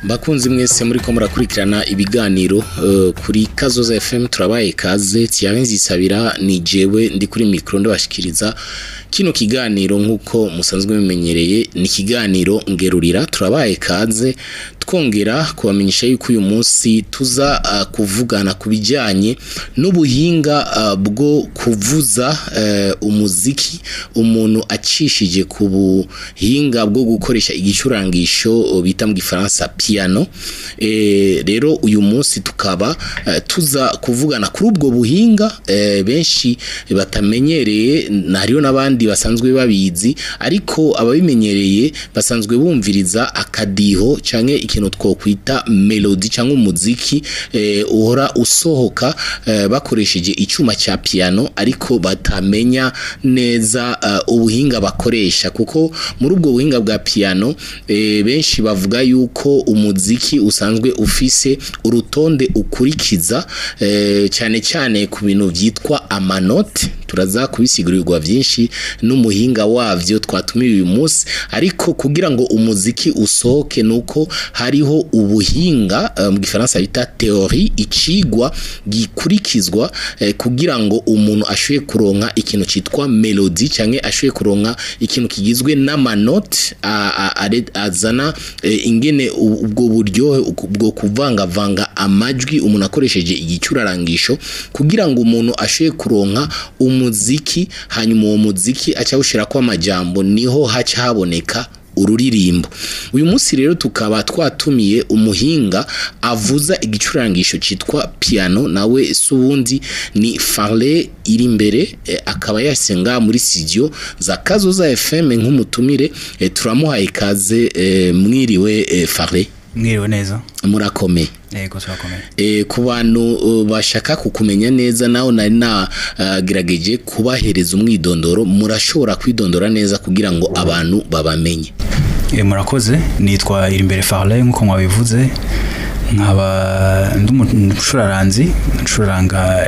Bakunzi mwese muri ko murakurikirana ibiganiro kuri Kazoza FM turabaye kaze Tiyarinzisabira ni jewe ndi kuri micro ndabashikiriza kino kiganiro nkuko musanzwe bimenyereye ni kiganiro ngerurira turabaye kaze twongera kubamenyesha yuko uyu munsi tuza kuvugana kubijanye n'ubuhinga bwo kuvuza umuziki umuntu acishije ku buhinga bwo gukoresha igicurangisho bita mu gifaransa piano. Rero uyu munsi tukaba tuza kuvugana kuri ubwo buhinga benshi batamenyereye hariyo n'abandi basanzwe babizi ariko ababimenyereye basanzwe bumviriza akadiho canke ikintu twokwita melody canke umuziki uhora usohoka bakoresheje icuma ca piano ariko batamenya neza ubuhinga bakoresha kuko muri ubwo buhinga bwa piano benshi bavuga yuko umuziki usanzwe ufise urutonde ukurikiza cyane cyane ku bintu byitwa amanote turaza kubisigurirwa byinshi n'umuhinga wavyo twatumiye uyu munsi ariko kugira ngo umuziki usohoke nuko hariho ubuhinga mu gifaransa bita theorie icigwa gikurikizwa kugira ngo umuntu ashoye kuronka ikintu citwa melody canke ashoye kuronka ikintu kigizwe n'amanote azana ingene ubwo buryohe bwo kuvanga amajwi umuntu akoresheje igicurarangisho kugira ngo umuntu ashoye kuronka umuziki hanyuma uwo muziki acawushira kwa amajambo niho haca haboneka ururirimbo. Uyu munsi rero tukaba twatumiye umuhinga avuza igicurangisho citwa piano nawe subundi ni Farle iri imbere akaba yasenga muri studio za Kazoza FM nk'umutumire turamuhaye ikaze mwiriwe Farle. Mwiriwe neza. Murakomeye. Yego turakomeye. Ku bantu bashaka kukumenya neza naho nari nagerageje kubahereza umwidondoro murashobora kwidondora neza kugira ngo abantu babamenye. Murakoze nitwa Irimbere Farle nkuko mwabivuze nkaba ndumucuraranzi ncuranga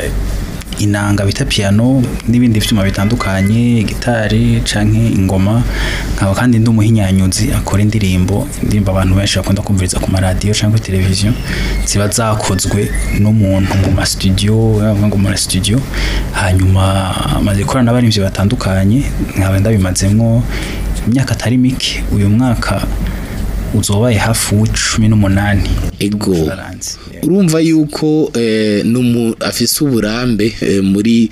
inanga bita piano n'ibindi vyuma bitandukanye gitari canke ingoma nkaba kandi ndumuhinyanyuzi akora indirimbo abantu benshi bakunda kumviriza ku radio canke television ziba zakozwe n'umuntu mu studio ngo mu studio hanyuma amaze korana n'abarimvyi batandukanye nkaba ndabimazemwo imyaka atari mike uyu mwaka uzobaye hafi w'18. Ego urumva yuko afise uburambe muri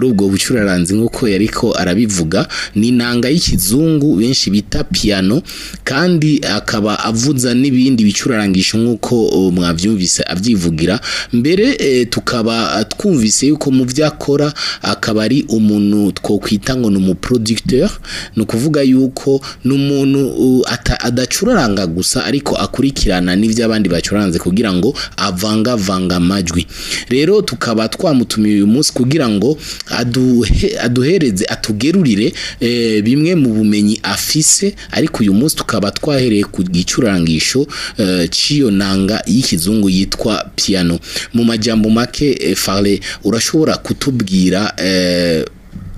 ubwo bucuraranzi nkuko yariko arabivuga ni inanga y'ikizungu benshi bita piano kandi akaba avuza n'ibindi bicurarangisho nkuko mwavyumvise avyivugira mbere tukaba twumvise yuko mu vyakora akaba ari umuntu twokwita ngo n'umuproducteur no kuvuga yuko n'umuntu adacuraranga gusa ariko akurikirana n'ivyo abandi bacuranze kugira ngo avanga amajwi. Rero tukaba twamutumiye uyu munsi kugira ngo aduhereze atugerurire bimwe mu bumenyi afise ariko uyu munsi tukaba twahereye ku gicurangisho ciyo nanga y'ikizungu yitwa piano. Mu majambo make Farle urashobora kutubwira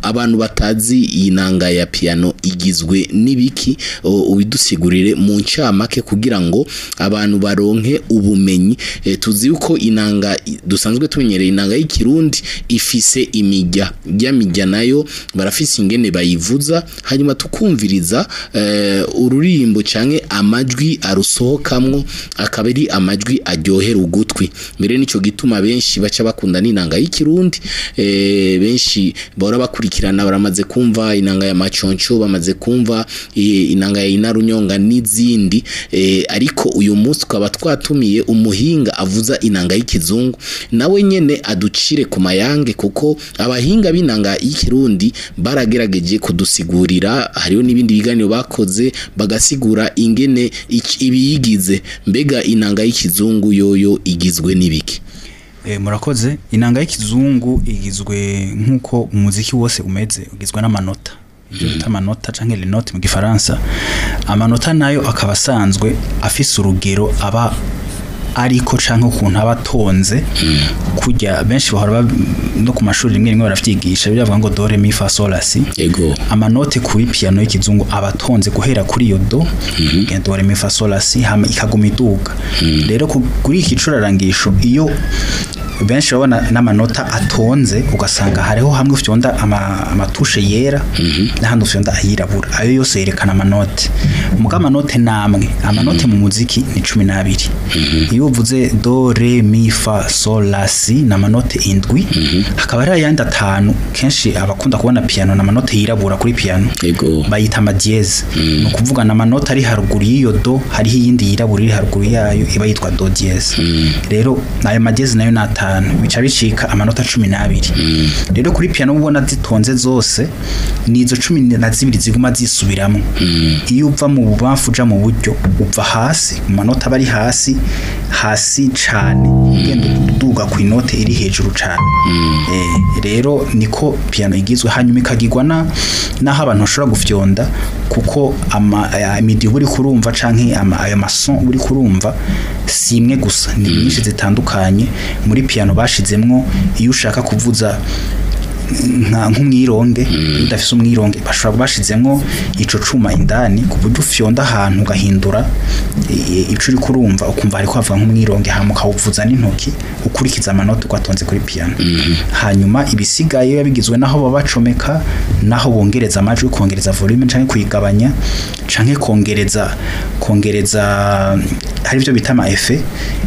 abantu batazi iyi nanga ya piano igizwe n'ibiki ubidusigurire mu ncamake kugira ngo abantu baronke ubumenyi. Tuzi uko inanga dusanzwe tumenyereye inanga y'ikirundi ifise imijya nayo barafise ingene bayivuza hanyuma tukumviriza ururirimbo canke amajwi arusohokamwo akaba ari amajwi aryohera ugutwi. Mbere nico gituma benshi baca bakunda n'inanga y'ikirundi benshi bahora bakurikirana baramaze kumva inanga ya maconco bamaze kumva inanga ya inarunyonga n'izindi ariko uyu munsi tukaba twatumiye umuhinga avuza inanga y'ikizungu nawe nyene aducire ku mayange kuko abahinga b'inanga y'ikirundi baragerageje kudusigurira hariyo n'ibindi biganiro bakoze bagasigura ingene ibiyigize mbega inanga y'ikizungu yoyo igizwe n'ibiki. Murakoze inanga y'ikizungu igizwe nkuko umuziki wose umeze ugizwe n'amanota bita amanota canke les notes mu gifaransa amanota nayo akaba asanzwe afise urugero aba ariko canke ukuntu abatonze kujya benshi bahora no ku mashuri rimwe rimwe baravyigisha biravuga ngo do re mi fa sol la si ego amanote kuri piano y'ikizungu abatonze guhera kuri iyo do do re mi fa sol la si hama ikaguma iduga rero kuri iki curarangisho iyo benshi babona n'amanota atonze ugasanga hariho hamwe ufyonda amatushe yera n'ahandi ufyonda ayirabura ayo yose yerekana amanote muga amanote namwe amanote mu muziki ni 12 iyo uvuze do re mi fa sol la si na manote indwi hakaba ari ayandi atanu kenshi abakunda kubona piano na manote yirabura kuri piano bayita ama dièse no kuvuga na manote ari haruguru y'iyo do hari iyindi yirabura iri haruguru yayo iba yitwa do dièse rero ayo ma dièse nayo nata bica bicika amanota 12 rero kuri piano ubona zitonze zose nizo 12 ziguma zisubiramo iyo uva mu bubamfu uja mu buryo uva hasi mu manota bari hasi cane ugenda uduga ku inote iri hejuru cane rero niko piano igizwe hanyuma ikagirwa naho abantu bashobora gufyonda kuko imidi uri kurumva canke ayo mason uri kurumva si imwe gusa ni nyinshi zitandukanye muri piano bashizemwo iyo ushaka kuvuza nk'umwironge udafise umwironge bashobora bashizemwo ico cuma indani ku buryo ufyonda ahantu ugahindura ico uri kurumva ukumva hariko hava nk'umwironge hama ukawuvuza n'intoki ukurikiza amanota ugatonze kuri piano hanyuma ibisigaye yabigizwe naho babacomeka naho bongereza amajwi kongereza volume canke kuyigabanya canke kongereza hari byo bita ama effet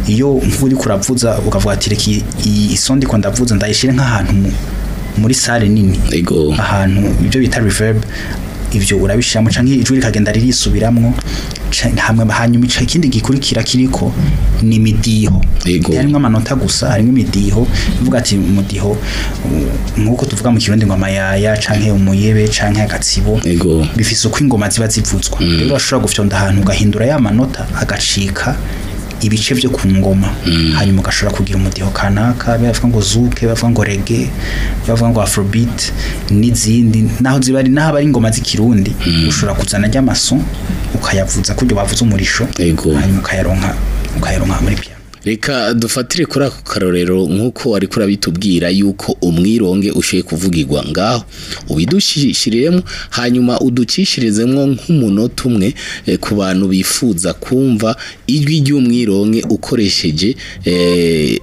iyo uri kuravuza ukavuga ati reki isondi ko ndavuza ndayishire nk'ahantu muri sale nini ahantu ibyo bita reverb ivyo urabishiramo canke ijwi rikagenda ririsubiramo hanyuma ikindi gikurikira kiriko ni midiho harimo amanota gusa harimo imidiho uvuga ati umudiho nkuko tuvuga mu kirundi ngo amayaya canke umuyebe canke agatsibo bifise uko ingoma ziba zivutswa rero urashobora gufyonda ahantu ugahindura ya manota agacika ibice byo ku ngoma hanyuma ugashobora kugira umudiho kanaka bavuga ngo zuke bavuga ngo reggae bavuga ngo afrobeat n'izindi naho zibari naho bari ingoma z'ikirundi ushobora kuzana ry'amason ukayavuza kuryo bavuza umurisho hanyuma ukayaronka muri piano reka dufatire kuri ako karorero nkuko ari kurabitubwira yuko umwironge ushiye kuvugirwa ngaho ubidushishiremo hanyuma udukishirizemwo nk'umunota umwe ku bantu bifuza kumva ijwi ry'umwironge ukoresheje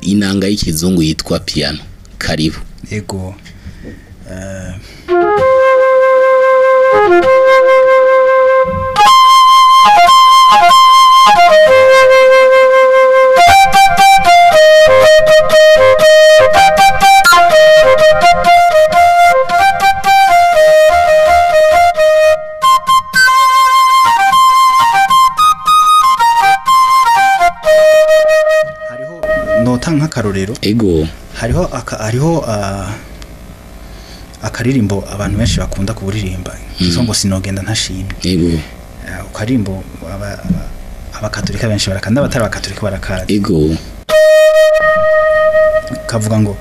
inanga y'ikizungu yitwa piano karibu ego nk'akarorero hariho akaririmbo abantu benshi bakunda kuburirimba ngo sinogenda ntashimye akarimbo abakatolika benshi barakanda abatari abakatolika barakaza kavuga ngo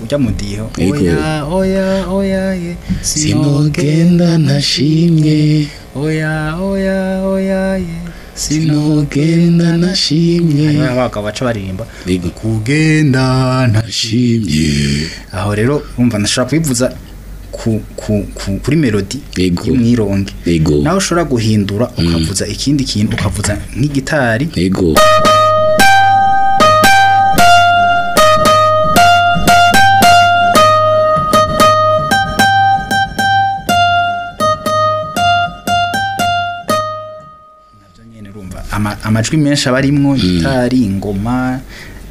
ujya mudiho oya ye sinogenda ntashimye oya ye sinogenda ntashimye abagabo baca baririmba kugenda ntashimye aho rero umva nashaka kwivuza kuri melody y'umwironge naho ushobora guhindura ukavuza ikindi kintu ukavuza nk'igitari amajwi menshi abarimwo gitari ingoma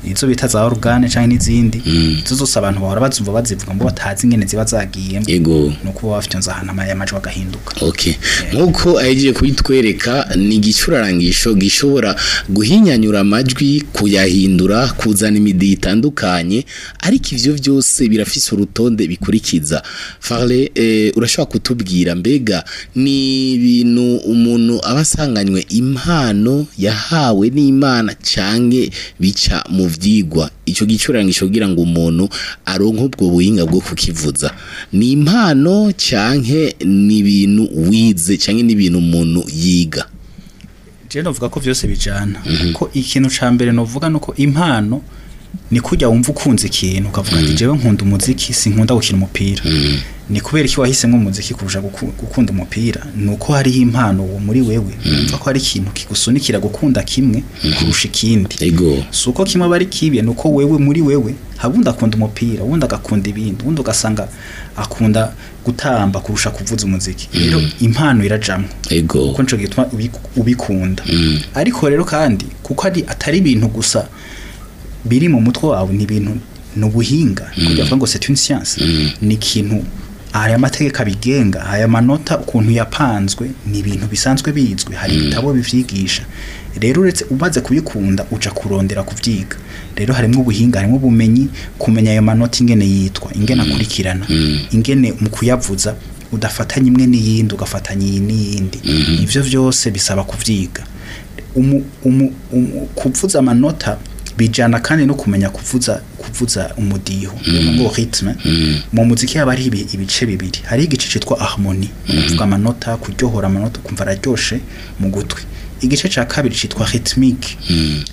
izo bita za organe canke n'izindi izo zose abantu bahora bazumva bazivuga ngo batazi ingene ziba zagiyemo yego nuko bafite nzahana amajwi agahinduka okay nkuko ahejeje kubitwereka ni igicurarangisho gishobora guhinyanyura amajwi kuyahindura kuzana imidi itandukanye ariko ivyo byose birafise urutonde bikurikiza Farle urashobora kutubwira mbega ni ibintu umuntu abasanganywe impano yahawe n'Imana canke bica mu vyigwa ico gicurangisho kugira ngo umuntu aronke ubwo buhinga bwo kukivuza ni impano canke ni ibintu wize canke ni ibintu umuntu yiga je novuga ko vyose bijana ko ikintu ca mbere novuga nuko impano ni kujya wumva ukunze ikintu ukavuga ati jewe nkunda umuziki sinkunda gukina umupira ni kubera iki wahisemo umuziki kurusha gukunda umupira nuko hari impano muri wewe umva ko hari ikintu kigusunikira gukunda kimwe kurusha ikindi ego suko kimwe bari kibiye nuko wewe muri wewe habunda akunda umupira wundi agakunda ibindi wundi ugasanga akunda gutamba kurusha kuvuza umuziki rero impano irajamwe ego kuko nco gituma ubikunda ariko rero kandi kuko atari ibintu gusa biri mu mutwe wawe ni ibintu n'ubuhinga kugira ngo c'est une science ni ikintu aya mategeko abigenga aya manota ukuntu yapanzwe ni ibintu bisanzwe bizwe hari ibitabo bivyigisha rero uretse ubaze kubikunda uja kurondera kuvyiga rero harimo ubuhinga harimo ubumenyi kumenya ayo manota ingene yitwa ingene akurikirana ingene mu kuyavuza udafatanya imwe n'iyindi ugafatanya n'iyindi ivyo vyose bisaba kuvyiga kuvuza amanota bijana kandi no kumenya kuvuza umudiho ngo rythme mu muziki yaba ari ibice bibiri hari igice citwa harmonie kuvuga amanota kuryohora amanota kumva araryoshe mu gutwi igice ca kabiri citwa rythmique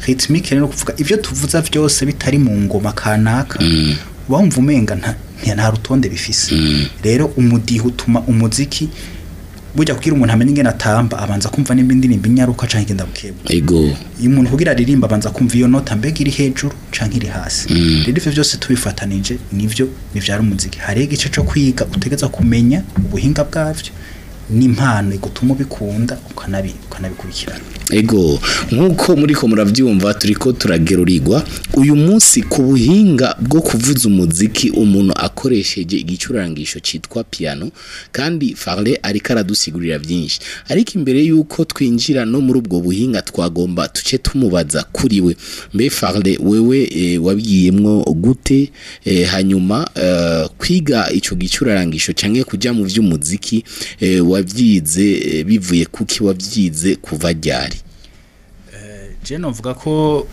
rythmique rero kuvuga ivyo tuvuza vyose bitari mu ngoma kanaka wumva umenga nta rutonde bifise rero umudiho utuma umuziki burya kugira umuntu amenye ingene atamba abanza kumva n'ibindi n'ibinyaruka canke igenda bukebwe ego iyo umuntu kugira aririmba abanza kumva iyo nota mbega iri hejuru canke iri hasi rero ivyo byose tubifatanije nivyo bivyara umuziki hari igice cyo kwiga utegeza kumenya ubuhinga bwavyo n'impano igutuma ubikunda ukanabikurikirana ego nkuko muriko muravyumva turiko turagerurirwa uyu munsi ku buhinga bwo kuvuza umuziki umuntu akoresheje igicurangisho citwa piano kandi Farle ariko aradusigurira byinshi ariko imbere yuko twinjira no muri ubwo buhinga twagomba tuce tumubaza kuri we mbe Farle wewe wabiyemwo gute hanyuma kwiga ico gicurangisho canke kuja mu vy'umuziki wavyize bivuye kuki wavyize kuva ryari je novuga ko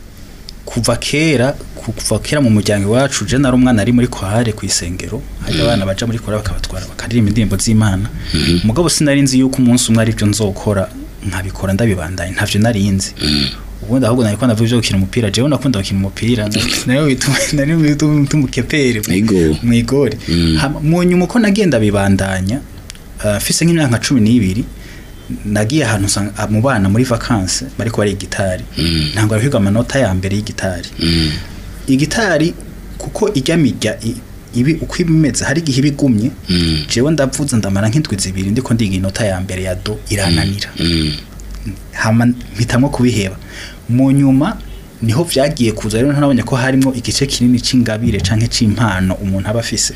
kuva kera mu muryango wacu je nari umwana ari muri kware kwisengero hari abana baja muri kware bakabatwara bakaririmba indirimbo z'Imana mugabo sinari nzi yuko umunsi umwe ari byo nzokora nkabikora ndabibandanye ntavyo nari nzi ubundi ahubwo nari kwanda vyo gukina umupira jewe nakunda gukina umupira nari bitumukepere mwigore mu nyuma uko nagenda bibandanya fise nk'imyaka 12 nagiye ahantu mu bana muri vacances bariko bari gitari ntango arahiga amanota ya mbere y'igitari igitari kuko ijyamirya ibi uko ibimeze hari gihe bigumye jewe ndavuza ndamara nk'indwi zibiri ndiko ndiga inota ya mbere ya do irananira hama mpitamo kubiheba mu nyuma niho vyagiye kuza rero ntabonye ko harimo igice kinini c'ingabire canke c'impano umuntu aba afise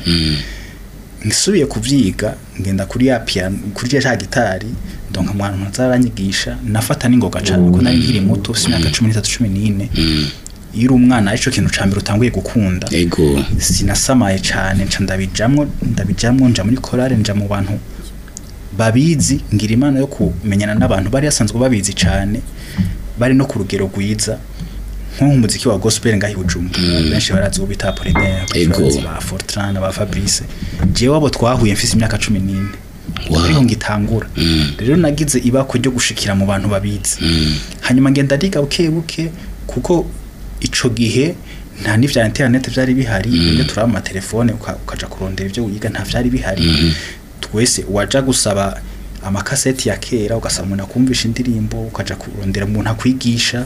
ngisubiye kuvyiga ngenda kuri ya piano kuri ya gitari donc umwana nzaranyigisha nafata n'ingoga cyane kuko nari nkiri muto imyaka 13-14 yiri umwana arico kintu cambere utanguye gukunda ego sinasamaye cyane nca ndabijamwo nja muri chorale nja mu bantu babizi ngira imana yo kumenyana n'abantu bari yasanzwe babizi cyane bari no ku rugero rwiza nk'umuziki wa gospel ngahi Ujumba benshi barazi ubita Polinaire ba Fortran ba Fabrice jewe abo twahuye mfise imyaka 14 ariho ngitangura rero nagize ibako ryo gushikira mu bantu babizi hanyuma ngenda ndiga buke kuko ico gihe nta n'ivya internet byari bihari iyo turaba ama telefone ukaja kurondera ivyo wiga nta vyari bihari twese waja gusaba amakaseti ya kera ugasaba umuntu akumvisha indirimbo ukaja kurondera umuntu akwigisha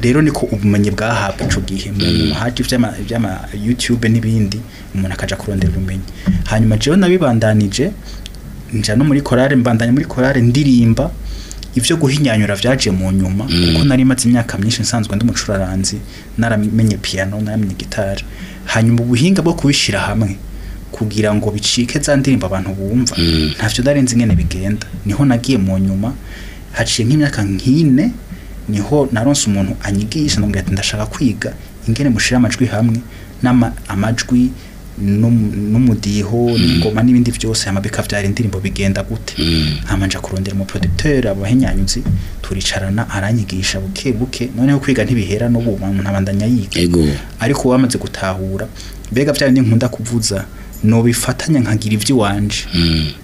rero niko ubumenyi bwahabwa ico gihe mu haje vyama YouTube n'ibindi umuntu akaja kurondera ubumenyi hanyuma jewe nabibandanije nja no muri chorale mbandanya muri chorale ndirimba ivyo guhinyanyura vyaje mu nyuma kuko nari maze imyaka myinshi nsanzwe ndi umucuraranzi naramenye piano naramenye gitari hanyuma ubuhinga bwo kubishira hamwe kugira ngo bicike za ndirimbo abantu bumva ntavyo darenze ingene bigenda niho nagiye mu nyuma haciye nk'imyaka nk'ine niho naronse umuntu anyigisha ndambwira ati ndashaka kwiga ingene mushira amajwi hamwe amajwi n'umudiho n'ingoma n'ibindi byose amabeka vyari indirimbo bigenda gute amanja kurondera mu producteur abahinyanyuzi turicarana aranyigisha buke buke noneho kwiga ntibihera no umuntu abandanya yiga ariko wamaze gutahura mbega vyari nkunda kuvuza no bifatanya nkagira ivyo wanje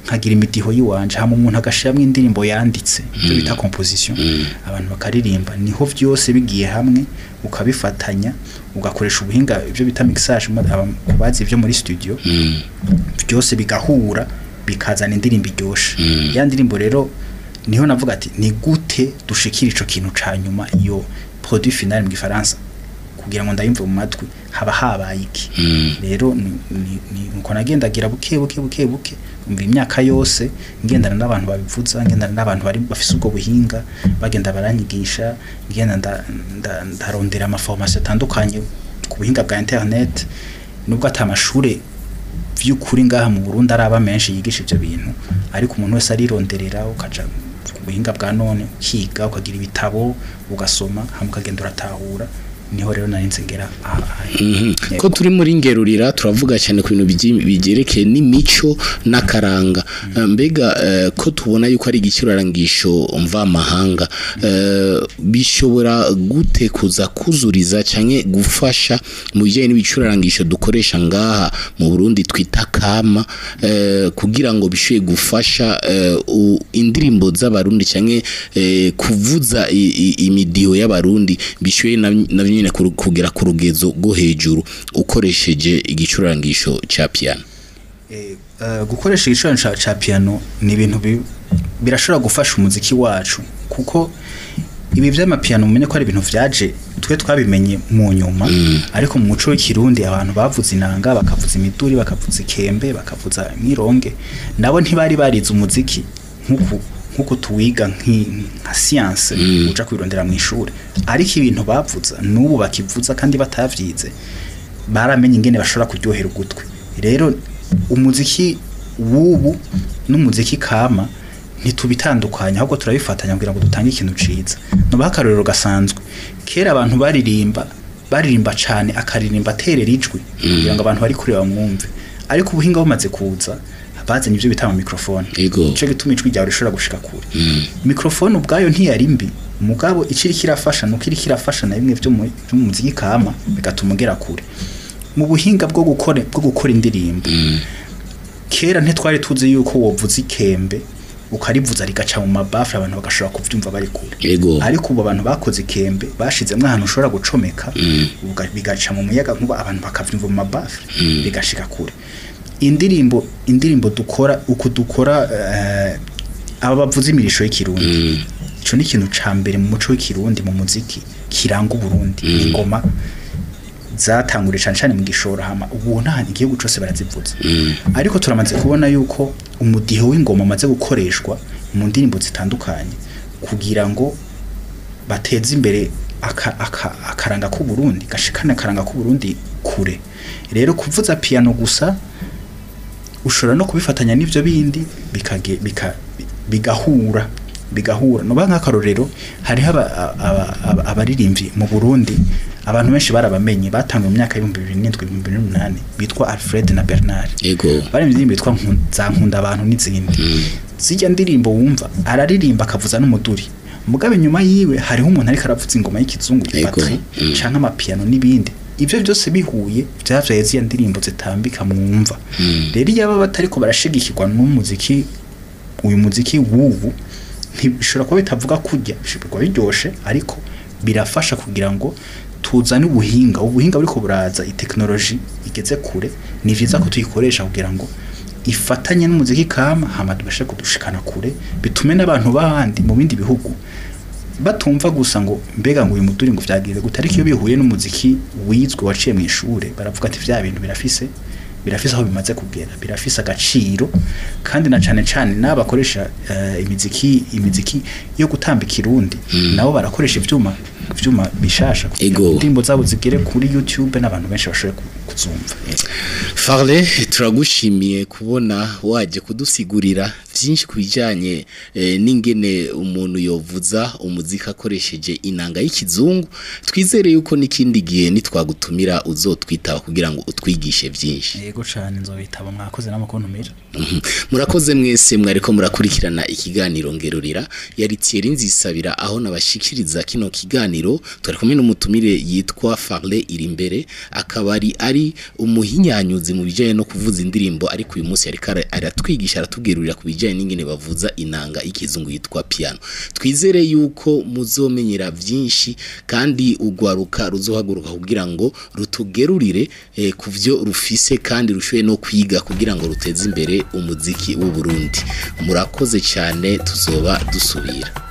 nkagira imidiho yiwanje hamwe umuntu agashiramwe indirimbo yanditse byo bita composition abantu bakaririmba niho vyose bigiye hamwe ukabifatanya ugakoresha ubuhinga ibyo bita mixage kubazi ivyo muri studio byose bigahura bikazana indirimbo iryoshe ya ndirimbo rero niho navuga ati ni gute dushikira ico kintu ca nyuma iyo produit final mu gifaransa kugira ngo ndayimve mu matwi haba habaye iki rero ni uko nagendagira buke umva imyaka yose ngendana n'abantu babivuza ngendana n'abantu bari bafise ubwo buhinga bagenda baranyigisha ngenda ndarondera amaformation atandukanye ku buhinga bwa internet nubwo atamashure vy'ukuri ngaha mu Burundi araba menshi yigisha ivyo bintu ariko umuntu wese arironderera ukaja ku buhinga bwa none ukiga ukagira ibitabo ugasoma hamwe ukagenda uratahura niho rero narinze ngera ko turi muri ngerurira turavuga cyane ku bintu bigerekeye n'imico n'akaranga mbega ko tubona yuko ari igicurarangisho mva mahanga bishobora gute kuza kuzuriza cyane gufasha mu bijyanye n'ibicurarangisho dukoresha ngaha mu Burundi twita kama kugira ngo bishoye gufasha indirimbo z'abarundi cyane kuvuza imidiho y'abarundi bishoye na nyine kugera ku rugezo go hejuru ukoresheje igicurarangisho ca piano gukoresha igicurarangisho ca piano ni ibintu birashobora gufasha umuziki wacu kuko ibi vy'amapiano umenye ko ari ibintu vyaje twe twabimenye mu nyuma ariko mu muco w'ikirundi abantu bavuza inanga bakavuza imiduri bakavuza ikembe bakavuza mironge nabo ntibari barize umuziki nkuko tuwiga nka science uja kwirondera mu ishuri ariko ibintu bavuza n'ubu bakivuza kandi batavyize baramenye ingene bashobora kuryohera ugutwi rero umuziki wubu n'umuziki kama ntitubitandukanya ahubwo turabifatanya kugira ngo dutange ikintu ciza no bakarorero gasanzwe kera abantu baririmba cyane akaririmba terera ijwi kugira ngo abantu bari kureba mwumve ariko ubuhinga bumaze kuza bazanye ivyo bita mu microphone ico gituma ijwi ryawe rishobora gushika kure microphone ubwayo ntiyari mbi mugabo iciri kirafasha no kiri kirafasha na bimwe vyo mu muziki kama bigatuma ugera kure mu buhinga bwo gukora indirimbo kera ntitwari tuzi yuko wovuza ikembe ukarivuza rigaca mu mabafre abantu bagashobora kuvyumva bari kure ariko ubu abantu bakoze ikembe bashizemwe ahantu ushobora gucomeka bigaca mu muyaga nkuba abantu bakavyumva mu mabafre bigashika kure indirimbo dukora uko dukora aba bavuza imirisho y'ikirundi ico ni ikintu ca mbere mu muco w'ikirundi mu muziki kiranga Burundi ingoma zatangure cyane mu gishoro hama ubu nta igihugu cyose barazivuza ariko turamaze kubona yuko umudiho w'ingoma maze gukoreshwa mu ndirimbo zitandukanye kugira ngo bateze imbere akaranga ku Burundi gashikana akaranga ku Burundi kure rero kuvuza piano gusa ushobora no kubifatanya n'ivyo bindi bigahura no banka karorero hari abaririmvyi mu Burundi abantu benshi barabamenye batangwe mu myaka 2007-2008 bitwa Alfred na Bernard bari indirimbo bitwa nkunda abantu n'izindi zijya ndirimbo wumva araririmba akavuza n'umuduri mugabe nyuma yiwe hariho umuntu ariko aravuza ingoma y'ikizungu batri canka amapiano n'ibindi ivyo byose bihuye byavyaye ziya ndirimbo zitambika mwumva rero yaba batariko barashigikirwa n'umuziki uyu muziki wubu ntibishobora kuba bitavuga kujya bishobora biryoshe ariko birafasha kugira ngo tuzane ubuhinga buriko buraza i-technology igeze kure ni vyiza ko tuyikoresha kugira ngo ifatanye n'umuziki kama hama tubashe kudushikana kure bitume n'abantu bandi mu bindi bihugu batumva gusa ngo mbega ngo uyu muduri ngo vyagize gutariki iyo bihuye n'umuziki wizwe waciye mu ishure baravuga ati vya bintu birafise birafise aho bimaze kugera birafise agaciro kandi na cane n'abakoresha imiziki yo gutambika irundi nabo barakoresha ivyuma bishasha indirimbo zabo zigere kuri YouTube n'abantu benshi bashoboye kuzumva. Farle turagushimiye kubona waje kudusigurira byinshi kubijanye n'ingene umuntu yovuza umuziki akoresheje inanga y'ikizungu. Twizere yuko nikindi gihe nitwagutumira uzotwitaba kugira ngo utwigishe byinshi. Yego cyane nzobitaba mwakoze n'amakontumira. Murakoze mwese mwariko murakurikirana ikiganiro ngerurira yari Thierry Nzisabira aho nabashikiriza kino kiganiro twari kumwe n'umutumire yitwa Farle Irimbere akabari ari umuhinyanyuzi mu bijanye no kuvuza indirimbo ariko uyu munsi ariko aratwigisha aratubwirurira kubijanye n'ingene bavuza inanga y'ikizungu yitwa piano. Twizere yuko muzomenyera byinshi kandi ugwaruka ruzohaguruka kugira ngo rutugerurire kuvyo rufise kandi rushoye no kwiga kugira ngo ruteze imbere umuziki w'u Burundi. Murakoze cyane tuzoba dusubira.